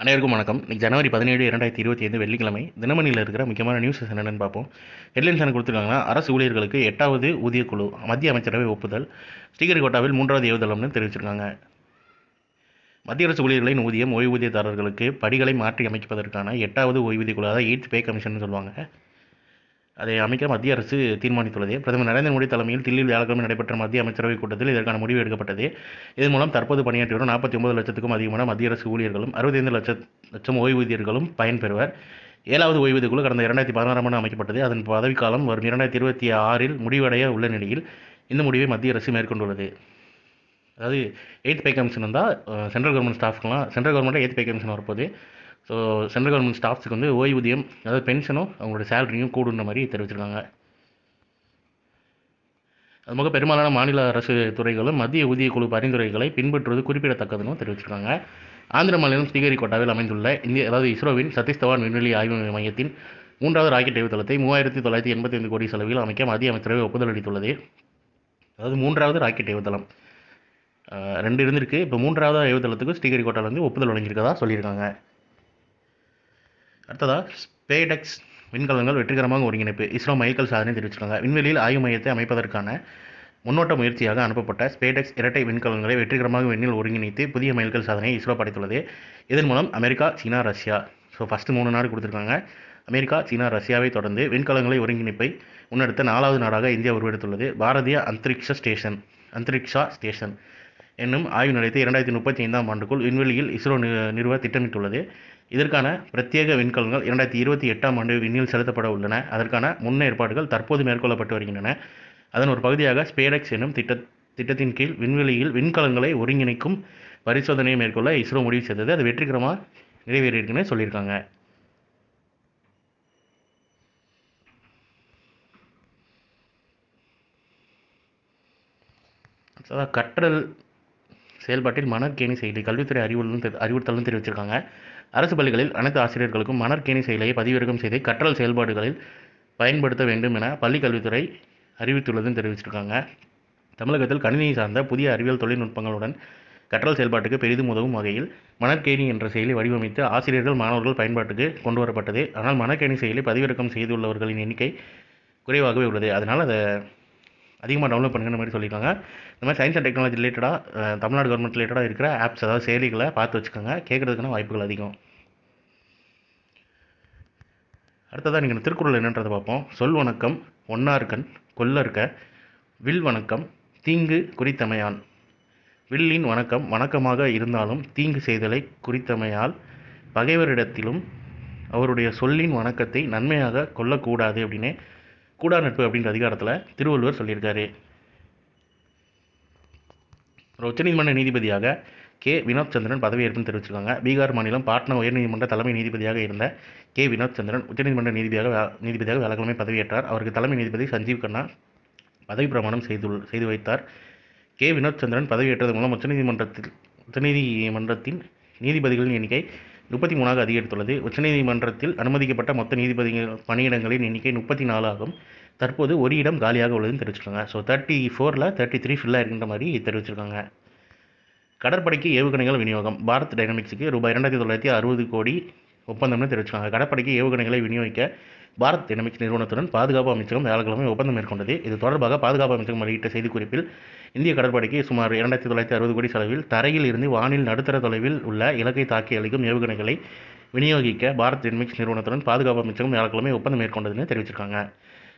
அனைவருக்கும் வணக்கம். இன்னைக்கு ஜனவரி 17, 2025 வெள்ளிக்கிழமை. தினமணியில் இருக்கிற முக்கியமான நியூஸஸ் என்னென்னு பார்ப்போம். ஹெட்லைன்ஸ் என்ன கொடுத்துருக்காங்கன்னா, அரசு ஊழியர்களுக்கு 8வது ஊதியக்குழு மத்திய அமைச்சரவை ஒப்புதல். ஸ்ரீஹரிகோட்டாவில் 3வது ஏவுதளம்னு தெரிவிச்சிருக்காங்க. மத்திய அரசு ஊழியர்களின் ஊதியம் ஓய்வூதியதாரர்களுக்கு படிகளை மாற்றி அமைப்பதற்கான 8வது ஓய்வூதிய குழு, அதாவது 8th பே கமிஷன் சொல்லுவாங்க, அதை அமைக்க மத்திய அரசு தீர்மானித்துள்ளது. பிரதமர் நரேந்திர மோடி தலைமையில் தில்லியில் வியாழக்கிழமை நடைபெற்ற மத்திய அமைச்சரவைக் கூட்டத்தில் இதற்கான முடிவு எடுக்கப்பட்டது. இதன் மூலம் தற்போது பணியாற்றி வரும் 49 லட்சத்துக்கும் அதிகமான மத்திய அரசு ஊழியர்களும் 65 லட்சம் ஓய்வூதியர்களும் பயன்பெறுவர். 7வது ஓய்வூதிய குழு கடந்த 2016ஆம் ஆண்டு அமைக்கப்பட்டது. அதன் பதவிக்காலம் வரும் 2026இல் முடிவடைய உள்ள நிலையில் இந்த முடிவை மத்திய அரசு மேற்கொண்டுள்ளது. அதாவது 8th பே கமிஷன் வந்தால் சென்ட்ரல் கவர்மெண்ட் ஸ்டாஃப்க்குலாம் சென்ட்ரல் கவர்மெண்ட்டில் 8th பே கமிஷன் வரப்போகுது. ஸோ சென்ட்ரல் கவர்மெண்ட் ஸ்டாஃப்ஸுக்கு வந்து ஓய்வூதியம், அதாவது பென்ஷனும் அவங்களோட சேலரியும் கூடுன்ற மாதிரி தெரிவிச்சிருக்காங்க. அதுபோக பெரும்பாலான மாநில அரசு துறைகளும் மத்திய ஊதிய குழு பரிந்துரைகளை பின்பற்றுவது குறிப்பிடத்தக்கதுன்னு தெரிவிச்சிருக்காங்க. ஆந்திர மாநிலம் ஸ்ரீஹரிகோட்டாவில் அமைந்துள்ள இஸ்ரோவின் சதீஷ் தவான் விண்வெளி ஆய்வு மையத்தின் 3வது ராக்கெட் ஏவுதளத்தை 3985 கோடி செலவில் அமைக்க மத்திய அமைச்சரவை ஒப்புதல் அளித்துள்ளது. அதாவது 3வது ராக்கெட் ஏவுதளம் 2 இருந்திருக்கு. இப்போ 3வது ஏவுதளத்துக்கு ஸ்ரீஹரிகோட்டாவில் வந்து ஒப்புதல் வழங்கியிருக்கதா சொல்லியிருக்காங்க. அடுத்ததாக ஸ்பேடெக்ஸ் விண்கலங்கள் வெற்றிகரமாக ஒருங்கிணைப்பு. இஸ்ரோ மைல்கல் சாதனை தெரிவிச்சிருக்காங்க. விண்வெளியில் ஆய்வு மையத்தை அமைப்பதற்கான முன்னோட்ட முயற்சியாக அனுப்பப்பட்ட ஸ்பேடெக்ஸ் இரட்டை விண்கலங்களை வெற்றிகரமாக விண்ணில் ஒருங்கிணைத்து புதிய மைல்கல் சாதனையை இஸ்ரோ படைத்துள்ளது. இதன் மூலம் அமெரிக்கா, சீனா, ரஷ்யா, ஃபஸ்ட்டு 3 நாடு கொடுத்துருக்காங்க. அமெரிக்கா, சீனா, ரஷ்யாவை தொடர்ந்து விண்கலங்களை ஒருங்கிணைப்பை முன்னெடுத்த 4வது நாடாக இந்தியா உருவெடுத்துள்ளது. பாரதிய அந்தரிக்ஷா ஸ்டேஷன் என்னும் ஆய்வு நிலையத்தை 2035ஆம் ஆண்டுக்குள் விண்வெளியில் இஸ்ரோ நிறுவ திட்டமிட்டுள்ளது. இதற்கான பிரத்யேக விண்கலங்கள் 2028ஆம் ஆண்டு விண்ணில் செலுத்தப்பட உள்ளன. அதற்கான முன்னேற்பாடுகள் தற்போது மேற்கொள்ளப்பட்டு வருகின்றன. அதன் ஒரு பகுதியாக ஸ்பேடெக்ஸ் என்னும் திட்டத்தின் கீழ் விண்வெளியில் விண்கலங்களை ஒருங்கிணைக்கும் பரிசோதனையை மேற்கொள்ள இஸ்ரோ முடிவு செய்தது. அது வெற்றிகரமாக நிறைவேறியிருக்குன்னு சொல்லியிருக்காங்க. கற்றல் செயல்பாட்டில் மணற்கேணி செயலி கல்வித்துறை அறிவுறுத்தலும் தெரிவிச்சிருக்காங்க. அரசு பள்ளிகளில் அனைத்து ஆசிரியர்களுக்கும் மணற்கேணி செயலியை பதிவிறக்கம் செய்து கற்றல் செயல்பாடுகளில் பயன்படுத்த வேண்டும் என பள்ளிக் கல்வித்துறை அறிவித்துள்ளதுன்னு தெரிவிச்சிருக்காங்க. தமிழகத்தில் கணினி சார்ந்த புதிய அறிவியல் தொழில்நுட்பங்களுடன் கற்றல் செயல்பாட்டுக்கு பெரிதும் உதவும் வகையில் மணற்கேணி என்ற செயலி வடிவமைத்து ஆசிரியர்கள், மாணவர்கள் பயன்பாட்டுக்கு கொண்டு வரப்பட்டது. ஆனால் மணற்கேணி செயலி பதிவிறக்கம் செய்துள்ளவர்களின் எண்ணிக்கை குறைவாகவே உள்ளது. அதனால் அதை அதிகமாக டவுன்லோட் பண்ணுங்கிற மாதிரி சொல்லியிருக்காங்க. இந்த மாதிரி சயின்ஸ் அண்ட் டெக்னாலஜி ரிலேட்டடாக தமிழ்நாடு கவர்மெண்ட் ரிலேட்டடாக இருக்கிற ஆப்ஸ், அதாவது செயலிகளை பார்த்து வச்சுக்கோங்க. கேட்குறதுக்கான வாய்ப்புகள் அதிகம். அடுத்ததாக நீங்கள் திருக்குறள் என்னன்றதை பார்ப்போம். சொல் வணக்கம் ஒன்னார்கண் கொல்லற்க, வில் வணக்கம் தீங்கு குறித்தமையான். வில்லின் வணக்கம் வணக்கமாக இருந்தாலும் தீங்கு செய்தலை குறித்தமையால் பகைவரிடத்திலும் அவருடைய சொல்லின் வணக்கத்தை நன்மையாக கொள்ளக்கூடாது அப்படின்னு கூடா நட்பு அப்படின்ற அதிகாரத்தில் திருவள்ளுவர் சொல்லியிருக்காரு. உச்சநீதிமன்ற நீதிபதியாக கே வினோத் சந்திரன் பதவியேற்புன்னு தெரிவிச்சிருக்காங்க. பீகார் மாநிலம் பாட்னா உயர்நீதிமன்ற தலைமை நீதிபதியாக இருந்த கே வினோத் சந்திரன் உச்சநீதிமன்ற நீதிபதியாக வியாழக்கிழமை பதவியேற்றார். அவருக்கு தலைமை நீதிபதி சஞ்சீவ் கண்ணா பதவி பிரமாணம் செய்து வைத்தார். கே வினோத் சந்திரன் பதவியேற்றது மூலம் உச்சநீதிமன்றத்தின் நீதிபதிகளின் எண்ணிக்கை 33ஆக அதிகரித்துள்ளது. உச்சநீதிமன்றத்தில் அனுமதிக்கப்பட்ட மொத்த நீதிபதிகள் பணியிடங்களின் எண்ணிக்கை 34 ஆகும். தற்போது ஒரு இடம் காலியாக உள்ளதுன்னு தெரிவிச்சிருக்காங்க. ஸோ 34ல் 33 ஃபில்லாக இருக்கின்ற மாதிரி தெரிவிச்சிருக்காங்க. கடற்படைக்கு ஏவுகணைகள் விநியோகம். பாரத் டைனமிக்ஸுக்கு ரூபாய் 2960 கோடி ஒப்பந்தம்னு தெரிவிச்சிருக்காங்க. கடற்படைக்கு ஏவுகணைகளை விநியோகிக்க பாரத் டைனமிக்ஸ் நிறுவனத்துடன் பாதுகாப்பு அமைச்சகம் வியாழக்கிழமை ஒப்பந்தம் மேற்கொண்டது. இது தொடர்பாக பாதுகாப்பு அமைச்சகம் வெளியிட்ட செய்திக்குறிப்பில், இந்திய கடற்படைக்கு சுமார் 2960 கோடி செலவில் தரையில் இருந்து வானில் நடுத்தர தொலைவில் உள்ள இலக்கை தாக்கி அளிக்கும் ஏவுகணைகளை விநியோகிக்க பாரத் டைனமிக்ஸ் நிறுவனத்துடன் பாதுகாப்பு அமைச்சகம் வியாழக்கிழமை ஒப்பந்தம் மேற்கொண்டதுன்னு தெரிவிச்சிருக்காங்க.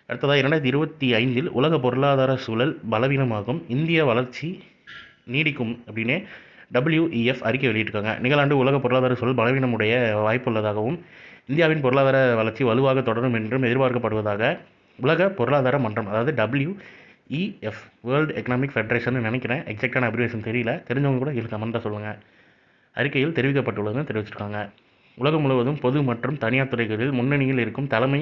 அடுத்ததாக 2025இல் உலக பொருளாதார சூழல் பலவீனமாகும், இந்திய வளர்ச்சி நீடிக்கும் அப்படின்னு WEF அறிக்கை வெளியிட்டிருக்காங்க. நிகழாண்டு உலக பொருளாதார சூழல் பலவீனமுடைய வாய்ப்புள்ளதாகவும் இந்தியாவின் பொருளாதார வளர்ச்சி வலுவாக தொடரும் என்றும் எதிர்பார்க்கப்படுவதாக உலக பொருளாதார மன்றம், அதாவது WEF, வேர்ல்டு எக்கனாமிக் ஃபெடரேஷன் நினைக்கிறேன், எக்ஸாக்டான அப்ரிவேஷன் தெரியல, தெரிஞ்சவங்க கூட இதில் கமெண்ட்டாக சொல்லுங்கள், அறிக்கையில் தெரிவிக்கப்பட்டுள்ளதுன்னு தெரிவிச்சிருக்காங்க. உலகம் முழுவதும் பொது மற்றும் தனியார் துறைகளில் முன்னணியில் இருக்கும் தலைமை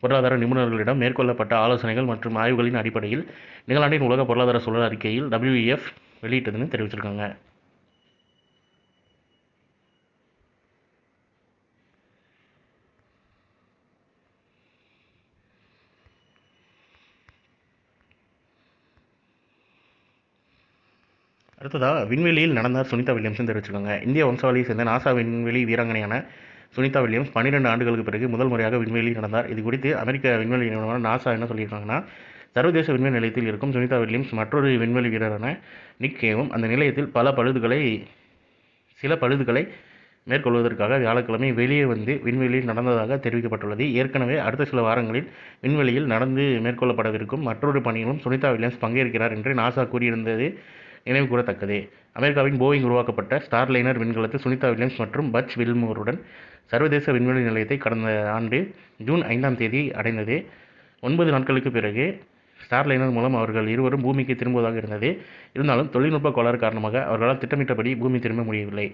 பொருளாதார நிபுணர்களிடம் மேற்கொள்ளப்பட்ட ஆலோசனைகள் மற்றும் ஆய்வுகளின் அடிப்படையில் நிகழாண்டின் உலக பொருளாதார சூழல் அறிக்கையில் WEF வெளியிட்டதுன்னு தெரிவிச்சிருக்காங்க. அடுத்ததாக விண்வெளியில் நடந்தார் சுனிதா வில்லியம்ஸ்னு தெரிவிச்சிருக்காங்க. இந்திய வம்சாவளியை சேர்ந்த நாசா விண்வெளி வீராங்கனையான சுனிதா வில்லியம்ஸ் 12 ஆண்டுகளுக்கு பிறகு முதல் முறையாக விண்வெளியில் நடந்தார். இது குறித்து அமெரிக்க விண்வெளி நிறுவனம் நாசா என்ன சொல்லியிருக்காங்கன்னா, சர்வதேச விண்வெளி நிலையத்தில் இருக்கும் சுனிதா வில்லியம்ஸ் மற்றொரு விண்வெளி வீரரான நிக் கேவும் அந்த நிலையத்தில் சில பழுதுகளை மேற்கொள்வதற்காக வியாழக்கிழமை வெளியே வந்து விண்வெளியில் நடந்ததாக தெரிவிக்கப்பட்டுள்ளது. ஏற்கனவே அடுத்த சில வாரங்களில் விண்வெளியில் நடந்து மேற்கொள்ளப்படவிருக்கும் மற்றொரு பணியிலும் சுனிதா வில்லியம்ஸ் பங்கேற்கிறார் என்று நாசா கூறியிருந்தது நினைவு கூறத்தக்கது. அமெரிக்காவின் போயிங் உருவாக்கப்பட்ட ஸ்டார்லைனர் விண்கலத்தில் சுனிதா வில்லியம்ஸ் மற்றும் பட்ச் வில்மோருடன் சர்வதேச விண்வெளி நிலையத்தை கடந்த ஆண்டு ஜூன் 5ஆம் தேதி அடைந்தது. 9 நாட்களுக்கு பிறகு ஸ்டார்லைனர் மூலம் அவர்கள் இருவரும் பூமிக்கு திரும்புவதாக இருந்தது. இருந்தாலும் தொழில்நுட்ப கோளாறு காரணமாக அவர்களால் திட்டமிட்டபடி பூமி திரும்ப முடியவில்லை.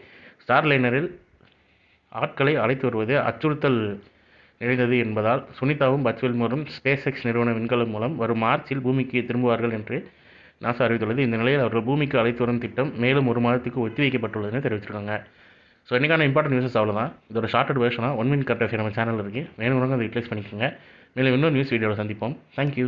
ஸ்டார்லைனரில் ஆட்களை அழைத்து வருவது அச்சுறுத்தல் நிறைந்தது என்பதால் சுனிதாவும் பட்ச் வில்மோரும் ஸ்பேஸ் எக்ஸ் நிறுவன விண்கலம் மூலம் வரும் மார்ச்சில் பூமிக்கு திரும்புவார்கள் என்று நாசா அறிவித்துள்ளது. இந்த நிலையில் அவர்கள் பூமிக்கு அழைத்து வரும் திட்டம் மேலும் 1 மாதத்துக்கு ஒத்திவைக்கப்பட்டுள்ளதுன்னு தெரிவிச்சிருக்காங்க. ஸோ இன்றைக்கான இம்பார்ட்டன்ட் நியூஸஸ் அவ்வளோதான். இதோட ஷார்ட்டட் வெர்ஷனாக 1 மினிட் கரெக்ட் நம்ம சேனல் இருக்குது. வேணும்னு அதை யூட்டிலைஸ் பண்ணிக்கோங்க. மேலும் இன்னொரு நியூஸ் வீடியோவில் சந்திப்போம். தேங்க்யூ.